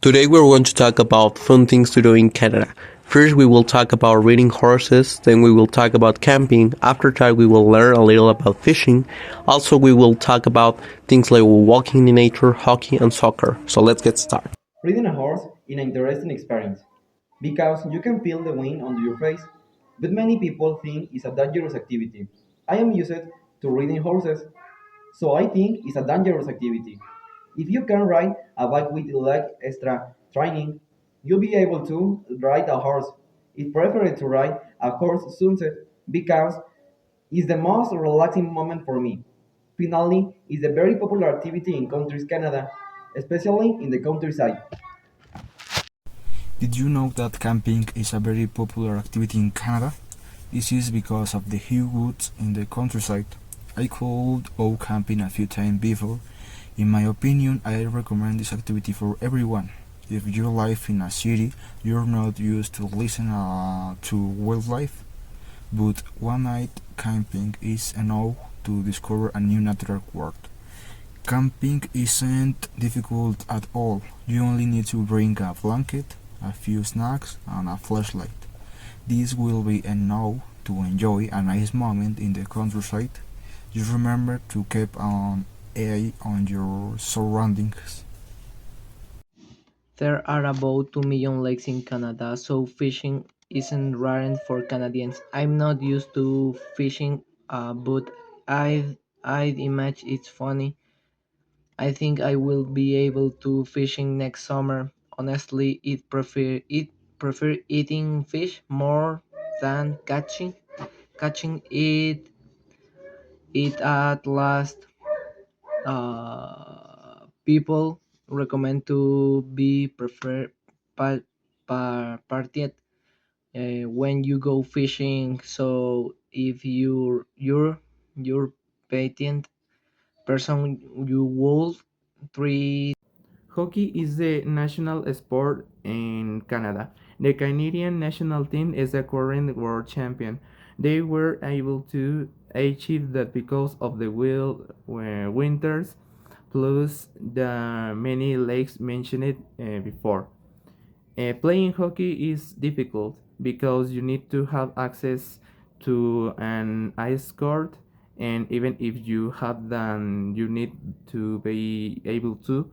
Today we're going to talk about fun things to do in Canada. First, we will talk about riding horses, then we will talk about camping. After that, we will learn a little about fishing. Also, we will talk about things like walking in nature, hockey, and soccer. So let's get started. Riding a horse is an interesting experience because you can feel the wind on your face, but many people think it's a dangerous activity. I am used to riding horses, so I think it's a dangerous activity. If you can ride a bike with like extra training, you'll be able to ride a horse. It's preferred to ride a horse sunset because it's the most relaxing moment for me. Finally, it's a very popular activity in countries Canada, especially in the countryside. Did you know that camping is a very popular activity in Canada? This is because of the huge woods in the countryside. I could go camping a few times before. In my opinion, I recommend this activity for everyone. If you live in a city, you're not used to listen to wildlife, but one night camping is enough to discover a new natural world. Camping isn't difficult at all. You only need to bring a blanket, a few snacks, and a flashlight. This will be enough to enjoy a nice moment in the countryside. Just remember to keep an eye on your surroundings. There are about 2 million lakes in Canada, so fishing isn't rare for Canadians. I'm not used to fishing, but I'd imagine it's funny. I think I will be able to fishing next summer. Honestly, it prefer eating fish more than catching it at last. People recommend to be prefer party when you go fishing. So if you're patient person, you will three. Hockey is the national sport in Canada. The Canadian national team is the current world champion. They were able to achieve that because of the winters plus the many lakes mentioned before. Playing hockey is difficult because you need to have access to an ice court, and even if you have them, you need to be able to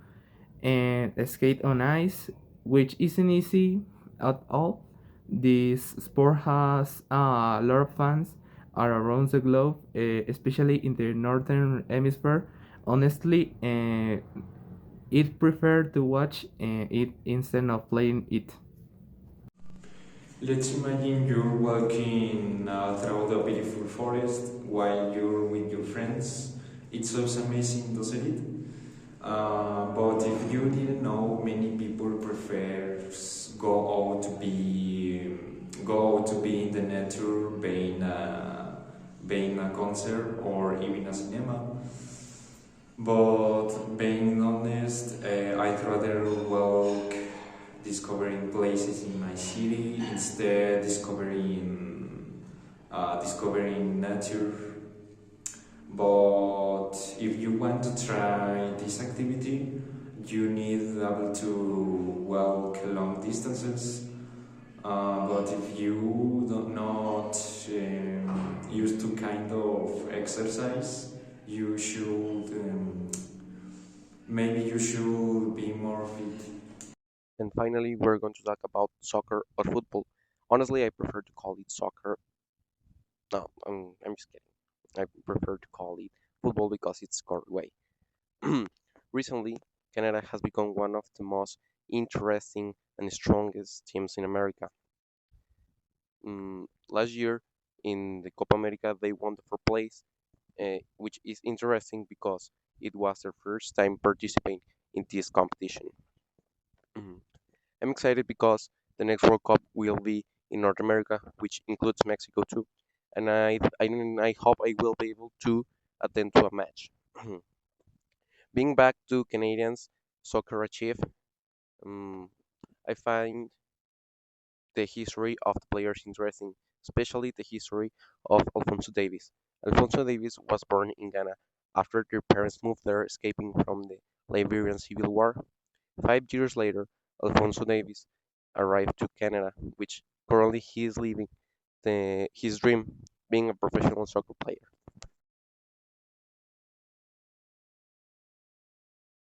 and skate on ice, which isn't easy at all. This sport has a lot of fans around the globe, especially in the northern hemisphere. Honestly, it prefer to watch it instead of playing it. Let's imagine you're walking through a beautiful forest while you're with your friends. It sounds amazing, doesn't it? But if you didn't know, many people prefer go out to be in the nature, being a concert or even a cinema. But being honest, I'd rather walk discovering places in my city instead discovering nature. But if you want to try this activity, you need to be able to walk long distances. But if you don't not used to kind of exercise, you should maybe you should be more fit. And finally, we're going to talk about soccer or football. Honestly, I prefer to call it soccer. No, I'm just kidding. I prefer to call it football because it's short way. Recently, Canada has become one of the most interesting and strongest teams in America. Last year in the Copa America, they won the fourth place, which is interesting because it was their first time participating in this competition. Mhm. I'm excited because the next World Cup will be in North America, which includes Mexico too, and I hope I will be able to attend to a match. Being back to Canadians soccer achieve, um, I find the history of the players interesting, especially the history of Alfonso Davis. Alfonso Davis was born in Ghana after their parents moved there, escaping from the Liberian Civil War. 5 years later, Alfonso Davis arrived to Canada, which currently he is living his dream, being a professional soccer player.